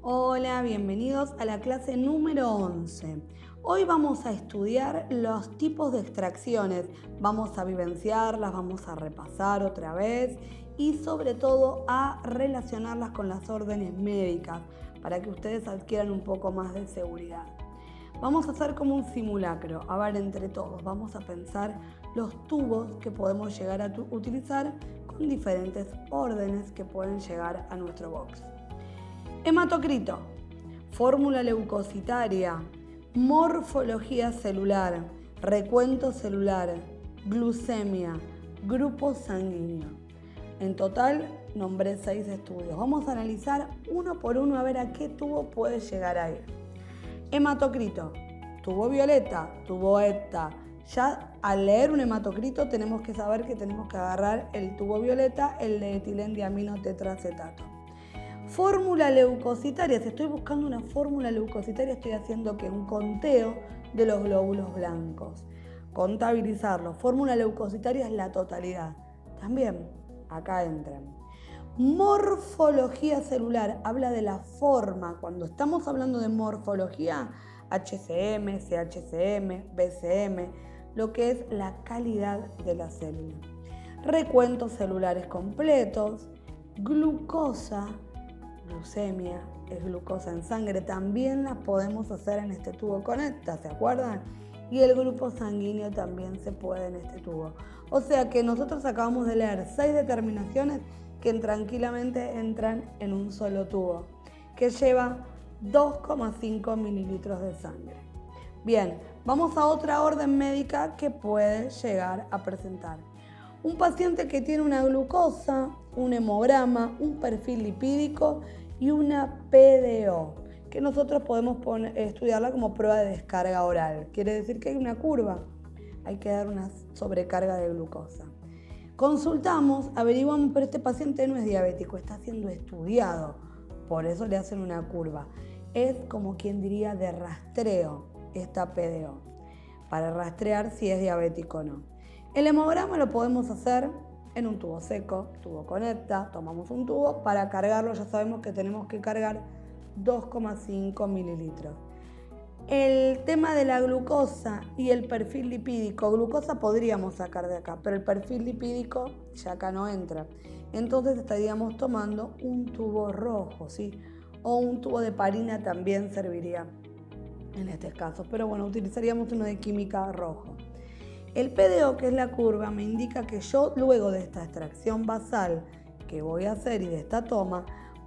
Hola, bienvenidos a la clase número 11. Hoy vamos a estudiar los tipos de extracciones, vamos a vivenciarlas, vamos a repasar otra vez y sobre todo a relacionarlas con las órdenes médicas para que ustedes adquieran un poco más de seguridad. Vamos a hacer como un simulacro, a ver entre todos, vamos a pensar los tubos que podemos llegar a utilizar con diferentes órdenes que pueden llegar a nuestro box. Hematocrito, fórmula leucocitaria, morfología celular, recuento celular, glucemia, grupo sanguíneo. En total nombré 6 estudios. Vamos a analizar uno por uno a ver a qué tubo puede llegar a ir. Hematocrito, tubo violeta, tubo ETA. Ya al leer un hematocrito tenemos que saber que tenemos que agarrar el tubo violeta, el de etilendiamino tetracetato. Fórmula leucocitaria, si estoy buscando una fórmula leucocitaria estoy haciendo que un conteo de los glóbulos blancos. Contabilizarlo. Fórmula leucocitaria es la totalidad. También acá entran. Morfología celular, habla de la forma. Cuando estamos hablando de morfología, HCM, CHCM, BCM, lo que es la calidad de la célula. Recuentos celulares completos, glucosa, glucemia, es glucosa en sangre, también las podemos hacer en este tubo con ETA, ¿se acuerdan? Y el grupo sanguíneo también se puede en este tubo. O sea que nosotros acabamos de leer 6 determinaciones que tranquilamente entran en un solo tubo, que lleva 2,5 mililitros de sangre. Bien, vamos a otra orden médica que puede llegar a presentar. Un paciente que tiene una glucosa, un hemograma, un perfil lipídico y una PDO, que nosotros podemos estudiarla como prueba de descarga oral. Quiere decir que hay una curva, hay que dar una sobrecarga de glucosa. Consultamos, averiguamos, pero este paciente no es diabético, está siendo estudiado, por eso le hacen una curva. Es como quien diría de rastreo esta PDO, para rastrear si es diabético o no. El hemograma lo podemos hacer en un tubo seco, tubo con ETA, tomamos un tubo, para cargarlo ya sabemos que tenemos que cargar 2,5 mililitros. El tema de la glucosa y el perfil lipídico, glucosa podríamos sacar de acá, pero el perfil lipídico ya acá no entra. Entonces estaríamos tomando un tubo rojo, ¿sí? O un tubo de heparina también serviría en este caso, pero bueno, utilizaríamos uno de química rojo. El PDO, que es la curva, me indica que yo luego de esta extracción basal que voy a hacer y de esta toma,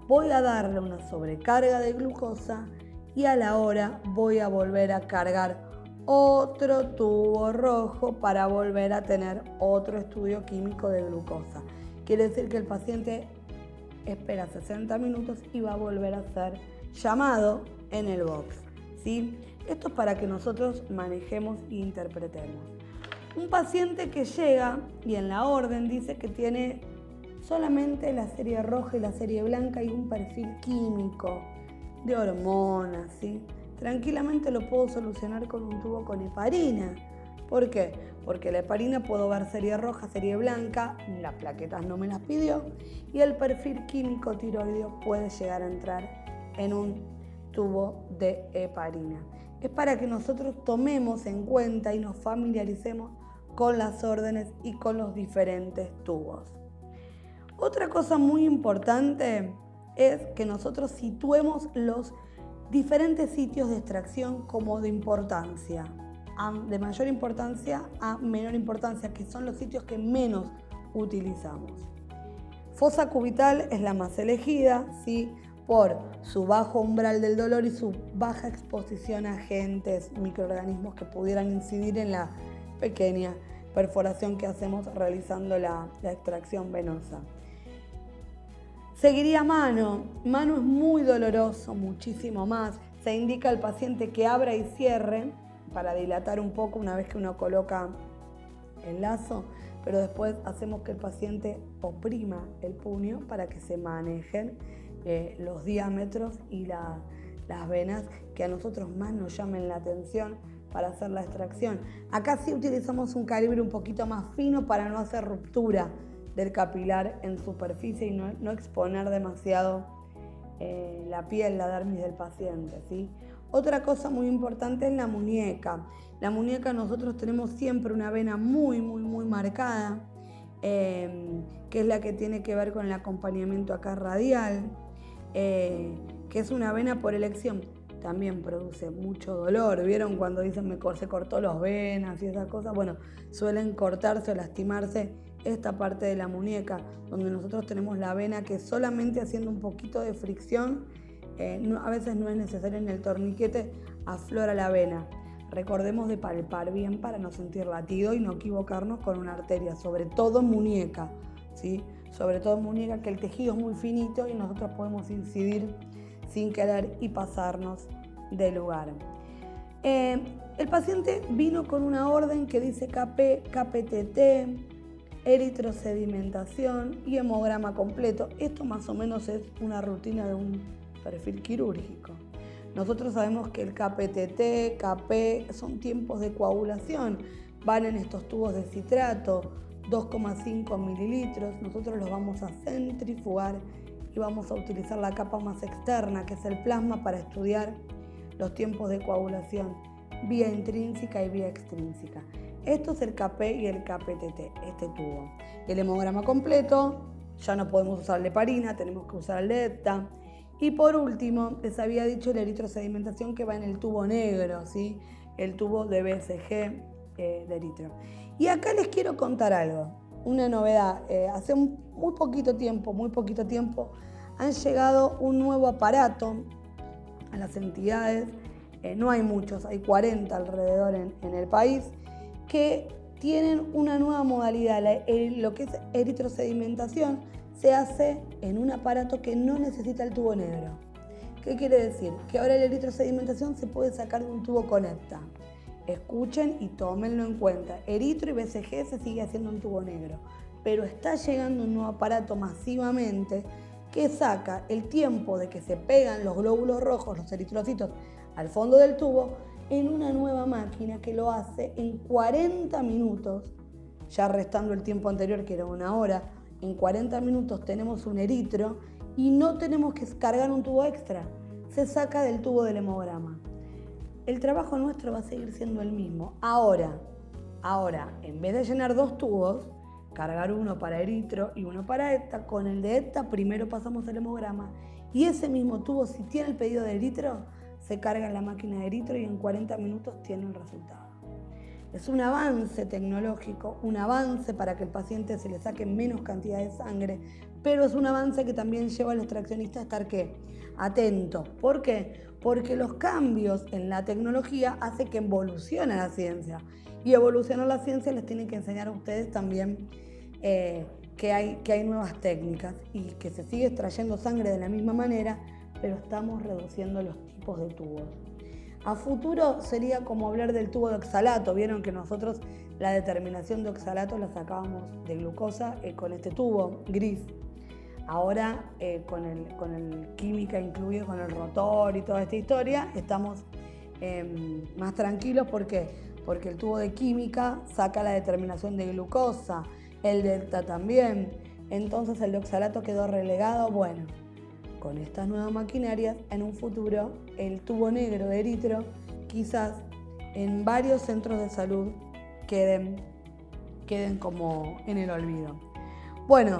voy a darle una sobrecarga de glucosa y a la hora voy a volver a cargar otro tubo rojo para volver a tener otro estudio químico de glucosa. Quiere decir que el paciente espera 60 minutos y va a volver a ser llamado en el box, ¿sí? Esto es para que nosotros manejemos e interpretemos. Un paciente que llega y en la orden dice que tiene solamente la serie roja y la serie blanca y un perfil químico de hormonas, ¿sí? Tranquilamente lo puedo solucionar con un tubo con heparina. ¿Por qué? Porque la heparina puedo ver serie roja, serie blanca, las plaquetas no me las pidió, y el perfil químico tiroideo puede llegar a entrar en un tubo de heparina. Es para que nosotros tomemos en cuenta y nos familiaricemos con las órdenes y con los diferentes tubos. Otra cosa muy importante es que nosotros situemos los diferentes sitios de extracción como de importancia, de mayor importancia a menor importancia, que son los sitios que menos utilizamos. Fosa cubital es la más elegida, ¿sí? Por su bajo umbral del dolor y su baja exposición a agentes, microorganismos que pudieran incidir en la pequeña perforación que hacemos realizando la extracción venosa. Seguiría mano. Mano es muy doloroso, muchísimo más. Se indica al paciente que abra y cierre para dilatar un poco una vez que uno coloca el lazo, pero después hacemos que el paciente oprima el puño para que se manejen los diámetros y las venas que a nosotros más nos llamen la atención para hacer la extracción. Acá sí utilizamos un calibre un poquito más fino para no hacer ruptura del capilar en superficie y no exponer demasiado la piel, la dermis del paciente, ¿sí? Otra cosa muy importante es la muñeca. La muñeca nosotros tenemos siempre una vena muy marcada, que es la que tiene que ver con el acompañamiento acá radial, que es una vena por elección. También produce mucho dolor. ¿Vieron cuando dicen se cortó las venas y esas cosas? Bueno, suelen cortarse o lastimarse esta parte de la muñeca, donde nosotros tenemos la vena que solamente haciendo un poquito de fricción, a veces no es necesario en el torniquete, aflora la vena. Recordemos de palpar bien para no sentir latido y no equivocarnos con una arteria, sobre todo en muñeca, ¿sí? Sobre todo en muñeca, que el tejido es muy finito y nosotros podemos incidir sin querer y pasarnos de lugar. El paciente vino con una orden que dice KP, KPTT, eritrosedimentación y hemograma completo. Esto más o menos es una rutina de un perfil quirúrgico. Nosotros sabemos que el KPTT, KP son tiempos de coagulación, van en estos tubos de citrato, 2,5 mililitros. Nosotros los vamos a centrifugar y vamos a utilizar la capa más externa, que es el plasma, para estudiar los tiempos de coagulación vía intrínseca y vía extrínseca. Esto es el KP y el KPTT, este tubo. El hemograma completo, ya no podemos usar el de heparina, tenemos que usar el de EPTA. Y por último, les había dicho la eritrosedimentación, que va en el tubo negro, ¿sí? El tubo de BCG de eritro. Y acá les quiero contar algo, una novedad. Hace muy poquito tiempo, han llegado un nuevo aparato a las entidades. No hay muchos, hay 40 alrededor en el país, que tienen una nueva modalidad. Lo que es eritrosedimentación se hace en un aparato que no necesita el tubo negro. ¿Qué quiere decir? Que ahora la eritrosedimentación se puede sacar de un tubo con EPTA. Escuchen y tómenlo en cuenta. Eritro y BCG se sigue haciendo en tubo negro, pero está llegando un nuevo aparato masivamente que saca el tiempo de que se pegan los glóbulos rojos, los eritrocitos, al fondo del tubo, en una nueva máquina que lo hace en 40 minutos, ya restando el tiempo anterior que era una hora. En 40 minutos tenemos un eritro y no tenemos que cargar un tubo extra, se saca del tubo del hemograma. El trabajo nuestro va a seguir siendo el mismo. Ahora, en vez de llenar 2 tubos, cargar uno para eritro y uno para EPTA, con el de EPTA primero pasamos el hemograma y ese mismo tubo, si tiene el pedido de eritro, se carga en la máquina de eritro y en 40 minutos tiene el resultado. Es un avance tecnológico, un avance para que el paciente se le saque menos cantidad de sangre, pero es un avance que también lleva al extraccionista a estar ¿qué? Atento. ¿Por qué? Porque los cambios en la tecnología hacen que evolucione la ciencia. Y evolucionar la ciencia les tiene que enseñar a ustedes también que hay nuevas técnicas y que se sigue extrayendo sangre de la misma manera, pero estamos reduciendo los tipos de tubos. A futuro sería como hablar del tubo de oxalato. Vieron que nosotros la determinación de oxalato la sacábamos de glucosa con este tubo gris. Ahora con el química incluido, con el rotor y toda esta historia, estamos más tranquilos. ¿Por qué? Porque el tubo de química saca la determinación de glucosa, el de EPTA también. Entonces el de oxalato quedó relegado. Bueno, con estas nuevas maquinarias, en un futuro, el tubo negro de eritro quizás en varios centros de salud queden como en el olvido. Bueno,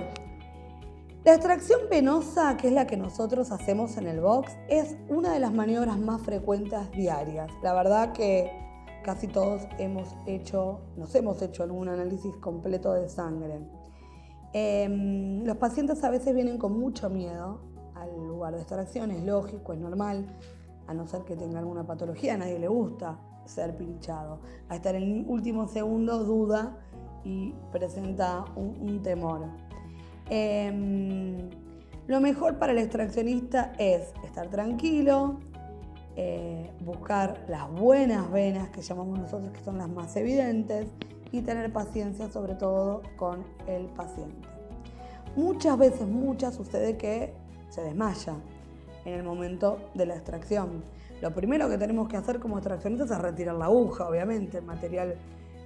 la extracción venosa, que es la que nosotros hacemos en el box, es una de las maniobras más frecuentes diarias. La verdad que casi todos nos hemos hecho algún análisis completo de sangre. Los pacientes a veces vienen con mucho miedo al lugar de extracción, es lógico, es normal, a no ser que tenga alguna patología, a nadie le gusta ser pinchado. A estar en el último segundo duda y presenta un temor. Lo mejor para el extraccionista es estar tranquilo, buscar las buenas venas que llamamos nosotros, que son las más evidentes, y tener paciencia sobre todo con el paciente. Muchas veces sucede que se desmaya en el momento de la extracción. Lo primero que tenemos que hacer como extraccionistas es retirar la aguja, obviamente, el material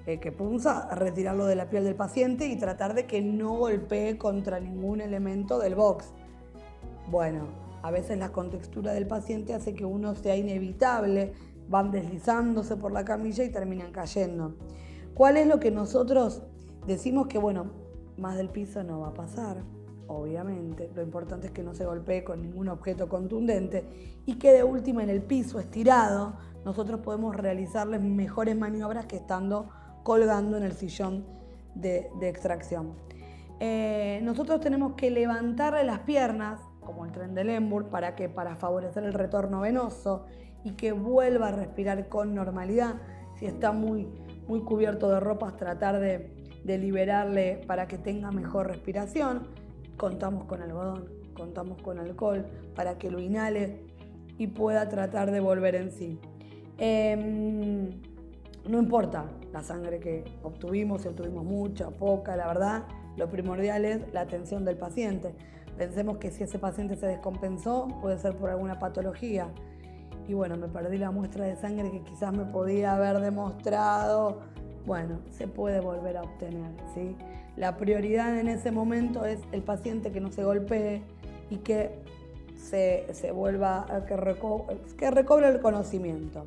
que punza, retirarlo de la piel del paciente y tratar de que no golpee contra ningún elemento del box. Bueno, A veces la contextura del paciente hace que uno sea inevitable, van deslizándose por la camilla y terminan cayendo. ¿Cuál es lo que nosotros decimos? Que bueno, más del piso no va a pasar, obviamente. Lo importante es que no se golpee con ningún objeto contundente y que de última en el piso estirado nosotros podemos realizarles mejores maniobras que estando colgando en el sillón de extracción. Nosotros tenemos que levantarle las piernas, como el tren de Lemburg, para favorecer el retorno venoso y que vuelva a respirar con normalidad. Si está muy cubierto de ropas, tratar de liberarle para que tenga mejor respiración. Contamos con algodón, contamos con alcohol para que lo inhale y pueda tratar de volver en sí. No importa la sangre que obtuvimos, si obtuvimos mucha o poca, la verdad, lo primordial es la atención del paciente. Pensemos que si ese paciente se descompensó, puede ser por alguna patología. Y bueno, me perdí la muestra de sangre que quizás me podía haber demostrado. Bueno, se puede volver a obtener, ¿sí? La prioridad en ese momento es el paciente que no se golpee y que se vuelva, que recobre el conocimiento.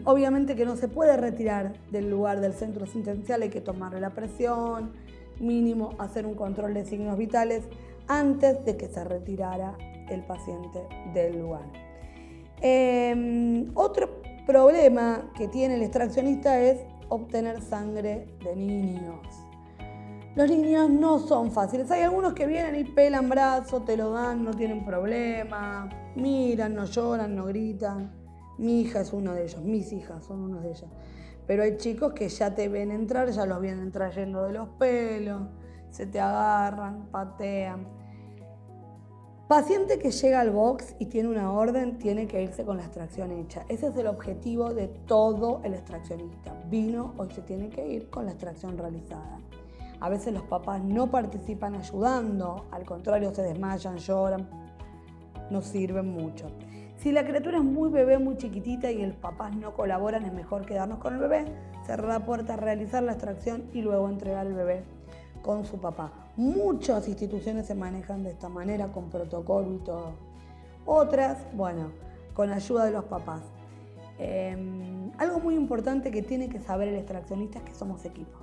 Obviamente que no se puede retirar del lugar del centro asistencial, hay que tomarle la presión, mínimo hacer un control de signos vitales antes de que se retirara el paciente del lugar. Otro problema que tiene el extraccionista es obtener sangre de niños. Los niños no son fáciles. Hay algunos que vienen y pelan brazos, te lo dan, no tienen problema, miran, no lloran, no gritan. Mi hija es uno de ellos, mis hijas son uno de ellos. Pero hay chicos que ya te ven entrar, ya los vienen trayendo de los pelos, se te agarran, patean. Paciente que llega al box y tiene una orden, tiene que irse con la extracción hecha. Ese es el objetivo de todo el extraccionista. Vino, hoy se tiene que ir con la extracción realizada. A veces los papás no participan ayudando, al contrario se desmayan, lloran, no sirven mucho. Si la criatura es muy bebé, muy chiquitita y los papás no colaboran, es mejor quedarnos con el bebé, cerrar la puerta, realizar la extracción y luego entregar el bebé con su papá. Muchas instituciones se manejan de esta manera, con protocolo y todo. Otras, bueno, con ayuda de los papás. Algo muy importante que tiene que saber el extraccionista es que somos equipo.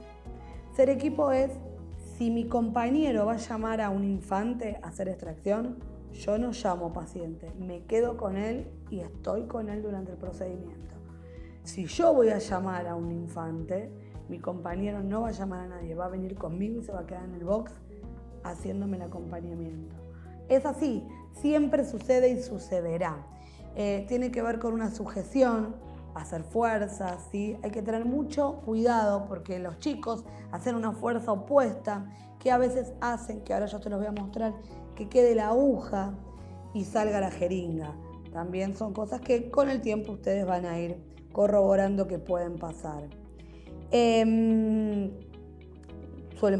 Ser equipo es, si mi compañero va a llamar a un infante a hacer extracción, yo no llamo paciente, me quedo con él y estoy con él durante el procedimiento. Si yo voy a llamar a un infante, mi compañero no va a llamar a nadie, va a venir conmigo y se va a quedar en el box haciéndome el acompañamiento. Es así, siempre sucede y sucederá. Tiene que ver con una sujeción, hacer fuerza, ¿sí? Hay que tener mucho cuidado porque los chicos hacen una fuerza opuesta que a veces hacen, que ahora yo te los voy a mostrar, que quede la aguja y salga la jeringa. También son cosas que con el tiempo ustedes van a ir corroborando que pueden pasar. Suelen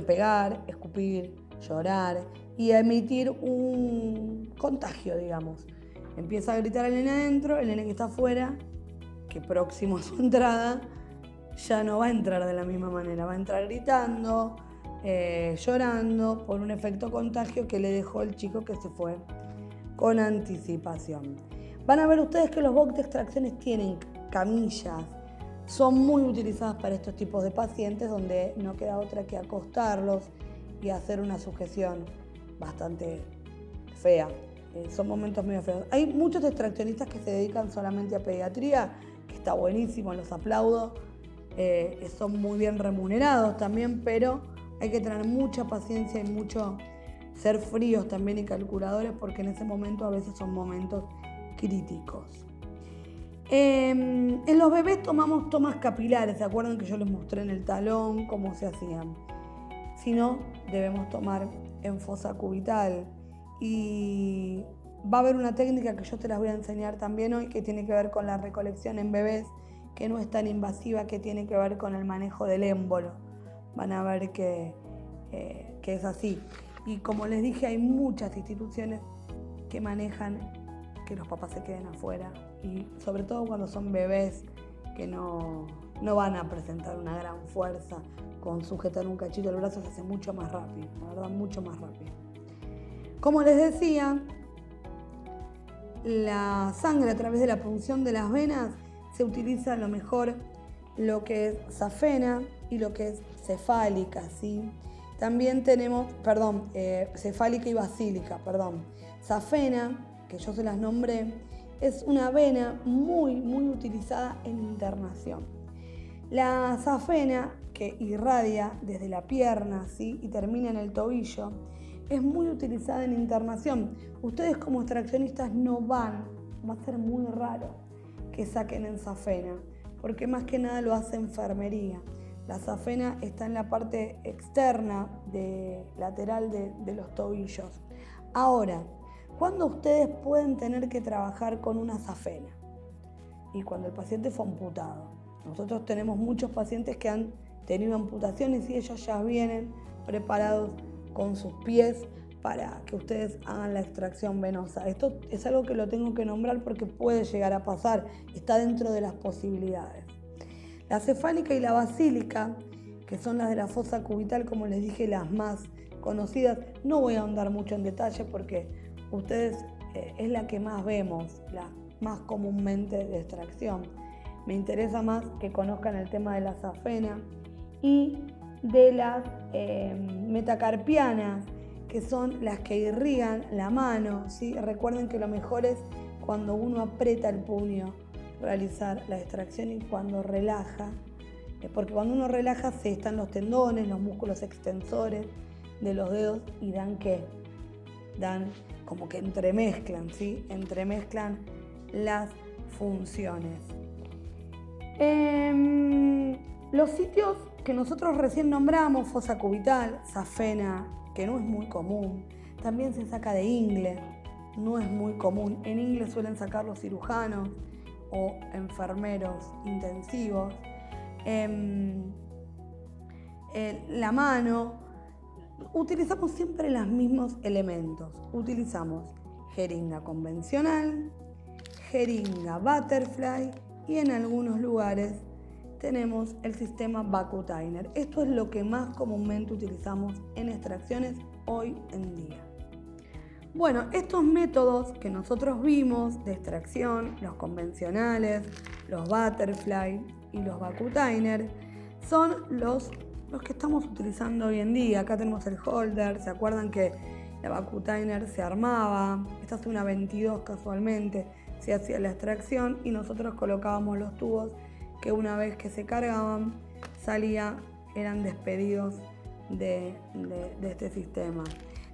pegar, escupir, llorar y emitir un contagio, digamos. Empieza a gritar el nene adentro, el nene que está afuera, que próximo a su entrada, ya no va a entrar de la misma manera, va a entrar gritando, llorando por un efecto contagio que le dejó el chico que se fue con anticipación. Van a ver ustedes que los box de extracciones tienen camillas, son muy utilizadas para estos tipos de pacientes donde no queda otra que acostarlos y hacer una sujeción bastante fea. Son momentos medio feos. Hay muchos extraccionistas que se dedican solamente a pediatría, que está buenísimo, los aplaudo. Son muy bien remunerados también, pero hay que tener mucha paciencia y mucho ser fríos también y calculadores porque en ese momento a veces son momentos críticos. En los bebés tomamos tomas capilares, ¿se acuerdan que yo les mostré en el talón cómo se hacían? Si no, debemos tomar en fosa cubital y va a haber una técnica que yo te las voy a enseñar también hoy que tiene que ver con la recolección en bebés, que no es tan invasiva, que tiene que ver con el manejo del émbolo. Van a ver que es así. Y como les dije, hay muchas instituciones que manejan que los papás se queden afuera y sobre todo cuando son bebés que no van a presentar una gran fuerza, con sujetar un cachito del brazo se hace mucho más rápido, la verdad, mucho más rápido. Como les decía, la sangre a través de la punción de las venas, se utiliza lo mejor lo que es safena y lo que es cefálica, ¿sí? También tenemos, cefálica y basílica, Safena, que yo se las nombré, es una avena muy utilizada en internación. La safena, que irradia desde la pierna, ¿sí?, y termina en el tobillo, es muy utilizada en internación. Ustedes como extraccionistas va a ser muy raro que saquen en safena, porque más que nada lo hace enfermería. La safena está en la parte externa, lateral de los tobillos. Ahora, ¿cuándo ustedes pueden tener que trabajar con una safena? Y cuando el paciente fue amputado. Nosotros tenemos muchos pacientes que han tenido amputaciones y ellos ya vienen preparados con sus pies para que ustedes hagan la extracción venosa. Esto es algo que lo tengo que nombrar porque puede llegar a pasar, está dentro de las posibilidades. La cefálica y la basílica, que son las de la fosa cubital, como les dije, las más conocidas, no voy a ahondar mucho en detalle porque ustedes es la que más vemos, la más comúnmente de extracción. Me interesa más que conozcan el tema de la safena y de las metacarpianas, que son las que irrigan la mano, ¿sí? Recuerden que lo mejor es cuando uno aprieta el puño realizar la extracción y cuando relaja, porque cuando uno relaja se están los tendones, los músculos extensores de los dedos y dan como que entremezclan, ¿sí? Entremezclan las funciones. Los sitios que nosotros recién nombramos, fosa cubital, safena, que no es muy común, también se saca de ingle, no es muy común. En ingle suelen sacar los cirujanos o enfermeros intensivos. La mano, utilizamos siempre los mismos elementos. Utilizamos jeringa convencional, jeringa butterfly y en algunos lugares tenemos el sistema Vacutainer. Esto es lo que más comúnmente utilizamos en extracciones hoy en día. Bueno, estos métodos que nosotros vimos de extracción, los convencionales, los Butterfly y los Vacutainer, son los que estamos utilizando hoy en día. Acá tenemos el holder, ¿se acuerdan que la Vacutainer se armaba? Esta es una 22 casualmente, se hacía la extracción y nosotros colocábamos los tubos que una vez que se cargaban, eran despedidos de este sistema.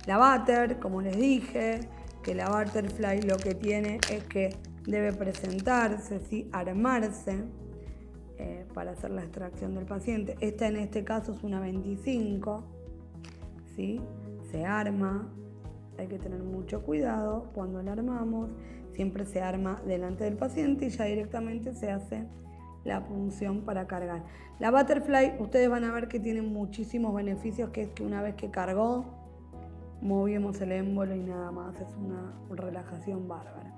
La Butter, como les dije, que la Butterfly lo que tiene es que debe presentarse, ¿sí?, armarse para hacer la extracción del paciente. Esta en este caso es una 25, ¿sí? Se arma, hay que tener mucho cuidado cuando la armamos, siempre se arma delante del paciente y ya directamente se hace la punción para cargar. La Butterfly, ustedes van a ver que tiene muchísimos beneficios, que es que una vez que cargó, movimos el émbolo y nada más, es una relajación bárbara.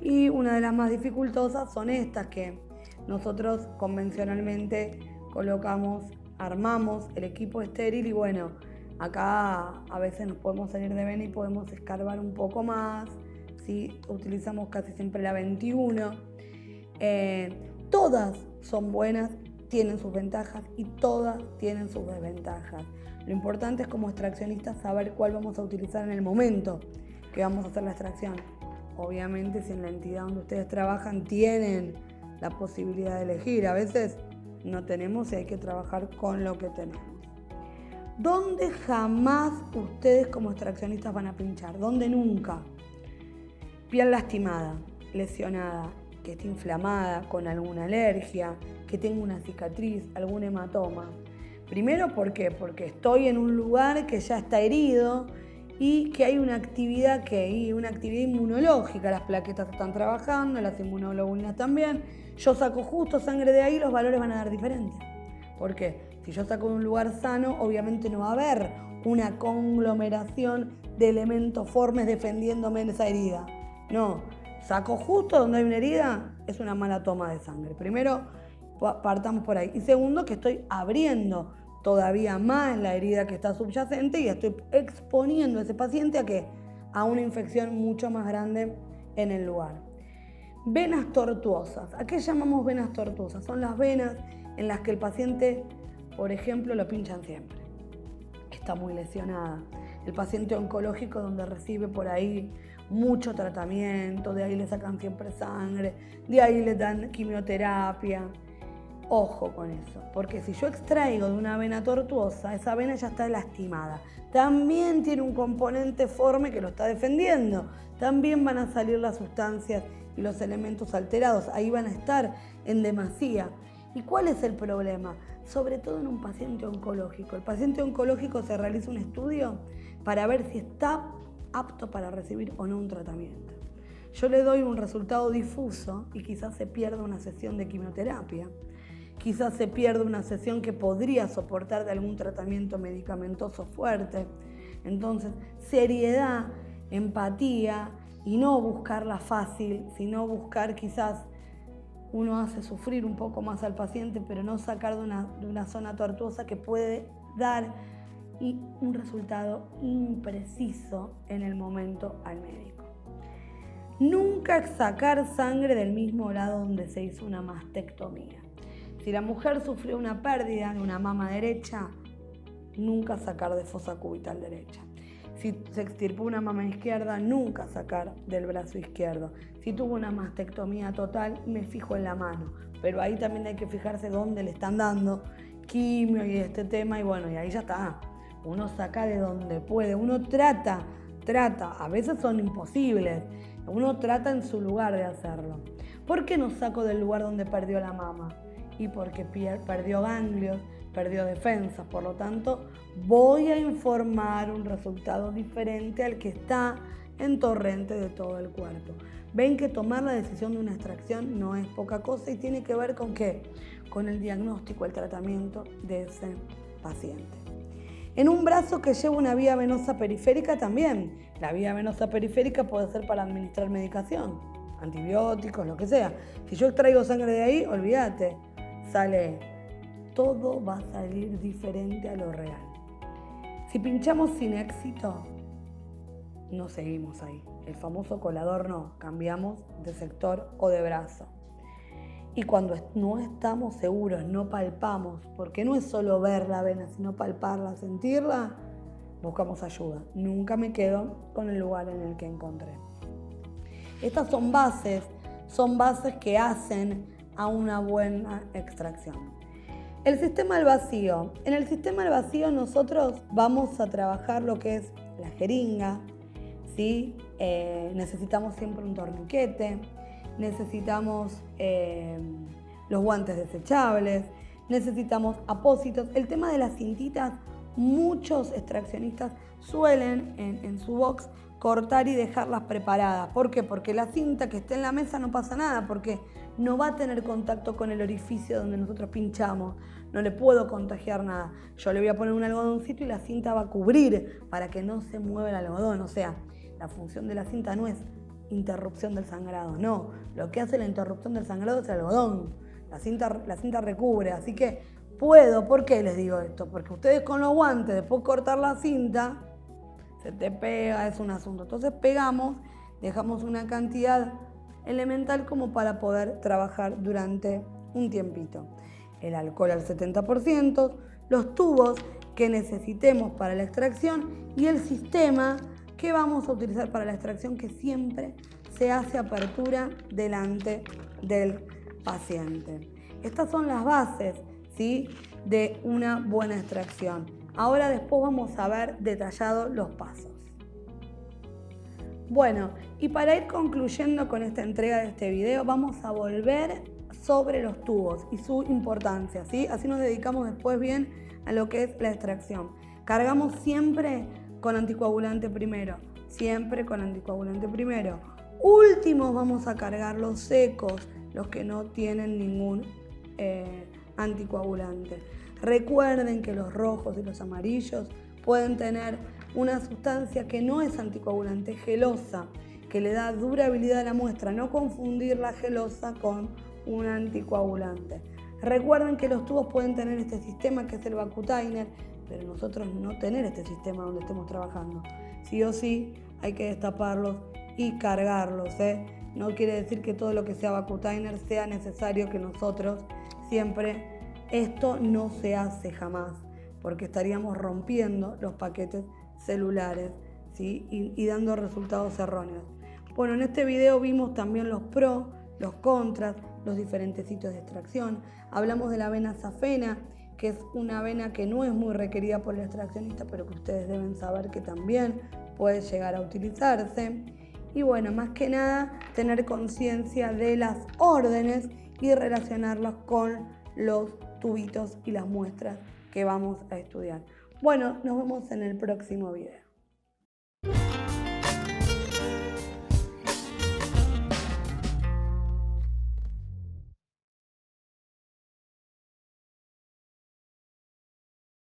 Y una de las más dificultosas son estas que nosotros convencionalmente colocamos, armamos el equipo estéril y bueno, acá a veces nos podemos salir de vena y podemos escarbar un poco más, ¿sí? Utilizamos casi siempre la 21. Todas son buenas, tienen sus ventajas y todas tienen sus desventajas. Lo importante es como extraccionistas saber cuál vamos a utilizar en el momento que vamos a hacer la extracción. Obviamente si en la entidad donde ustedes trabajan tienen la posibilidad de elegir, a veces no tenemos y hay que trabajar con lo que tenemos. ¿Dónde jamás ustedes como extraccionistas van a pinchar? ¿Dónde nunca? Piel lastimada, lesionada, que esté inflamada, con alguna alergia, que tenga una cicatriz, algún hematoma. Primero, ¿por qué? Porque estoy en un lugar que ya está herido y que hay una actividad inmunológica. Las plaquetas están trabajando, las inmunoglobulinas también. Yo saco justo sangre de ahí, los valores van a dar diferentes. ¿Por qué? Si yo saco de un lugar sano, obviamente no va a haber una conglomeración de elementos formes defendiéndome en esa herida. No, saco justo donde hay una herida, es una mala toma de sangre. Primero, partamos por ahí. Y segundo, que estoy abriendo todavía más la herida que está subyacente y estoy exponiendo a ese paciente a una infección mucho más grande en el lugar. Venas tortuosas. ¿A qué llamamos venas tortuosas? Son las venas en las que el paciente, por ejemplo, lo pinchan siempre. Está muy lesionada. El paciente oncológico donde recibe por ahí mucho tratamiento, de ahí le sacan siempre sangre, de ahí le dan quimioterapia. Ojo con eso, porque si yo extraigo de una vena tortuosa, esa vena ya está lastimada. También tiene un componente forme que lo está defendiendo. También van a salir las sustancias y los elementos alterados. Ahí van a estar en demasía. ¿Y cuál es el problema? Sobre todo en un paciente oncológico. El paciente oncológico se realiza un estudio para ver si está apto para recibir o no un tratamiento. Yo le doy un resultado difuso y quizás se pierda una sesión de quimioterapia. Quizás se pierda una sesión que podría soportar de algún tratamiento medicamentoso fuerte. Entonces, seriedad, empatía y no buscarla fácil, sino buscar quizás uno hace sufrir un poco más al paciente, pero no sacar de una zona tortuosa que puede dar un resultado impreciso en el momento al médico. Nunca sacar sangre del mismo lado donde se hizo una mastectomía. Si la mujer sufrió una pérdida de una mama derecha, nunca sacar de fosa cubital derecha. Si se extirpó una mama izquierda, nunca sacar del brazo izquierdo. Si tuvo una mastectomía total, me fijo en la mano. Pero ahí también hay que fijarse dónde le están dando quimio y este tema. Y bueno, y ahí ya está. Uno saca de donde puede. Uno trata. A veces son imposibles. Uno trata en su lugar de hacerlo. ¿Por qué no saco del lugar donde perdió la mama? Y porque perdió ganglios, perdió defensas, por lo tanto voy a informar un resultado diferente al que está en torrente de todo el cuerpo. Ven que tomar la decisión de una extracción no es poca cosa y tiene que ver con ¿qué? Con el diagnóstico, el tratamiento de ese paciente. En un brazo que lleva una vía venosa periférica también, la vía venosa periférica puede ser para administrar medicación, antibióticos, lo que sea. Si yo extraigo sangre de ahí, olvídate. Todo va a salir diferente a lo real. Si pinchamos sin éxito, no seguimos ahí. El famoso colador no, cambiamos de sector o de brazo. Y cuando no estamos seguros, no palpamos, porque no es solo ver la vena, sino palparla, sentirla, buscamos ayuda. Nunca me quedo con el lugar en el que encontré. Estas son bases que hacen a una buena extracción. El sistema al vacío. En el sistema al vacío nosotros vamos a trabajar lo que es la jeringa, ¿sí? Necesitamos siempre un torniquete, necesitamos los guantes desechables, necesitamos apósitos. El tema de las cintitas, muchos extraccionistas suelen en su box cortar y dejarlas preparadas. ¿Por qué? Porque la cinta que esté en la mesa no pasa nada, porque no va a tener contacto con el orificio donde nosotros pinchamos, no le puedo contagiar nada. Yo le voy a poner un algodoncito y la cinta va a cubrir para que no se mueva el algodón. O sea, la función de la cinta no es interrupción del sangrado, no. Lo que hace la interrupción del sangrado es el algodón. La cinta recubre, así que puedo. ¿Por qué les digo esto? Porque ustedes con los guantes, después de cortar la cinta, se te pega, es un asunto. Entonces pegamos, dejamos una cantidad elemental como para poder trabajar durante un tiempito. El alcohol al 70%, los tubos que necesitemos para la extracción y el sistema que vamos a utilizar para la extracción, que siempre se hace apertura delante del paciente. Estas son las bases, ¿sí?, de una buena extracción. Ahora después vamos a ver detallados los pasos. Bueno, y para ir concluyendo con esta entrega de este video, vamos a volver sobre los tubos y su importancia, ¿sí? Así nos dedicamos después bien a lo que es la extracción. Cargamos siempre con anticoagulante primero, siempre con anticoagulante primero. Últimos vamos a cargar los secos, los que no tienen ningún anticoagulante. Recuerden que los rojos y los amarillos pueden tener una sustancia que no es anticoagulante, gelosa, que le da durabilidad a la muestra. No confundir la gelosa con un anticoagulante. Recuerden que los tubos pueden tener este sistema que es el Vacutainer, pero nosotros no tener este sistema donde estemos trabajando. Sí o sí hay que destaparlos y cargarlos. No quiere decir que todo lo que sea Vacutainer sea necesario que nosotros siempre, esto no se hace jamás, porque estaríamos rompiendo los paquetes celulares, ¿sí? y dando resultados erróneos. Bueno, en este video vimos también los pros, los contras, los diferentes sitios de extracción. Hablamos de la avena safena, que es una avena que no es muy requerida por el extraccionista, pero que ustedes deben saber que también puede llegar a utilizarse. Y bueno, más que nada, tener conciencia de las órdenes y relacionarlas con los tubitos y las muestras que vamos a estudiar. Bueno, nos vemos en el próximo video.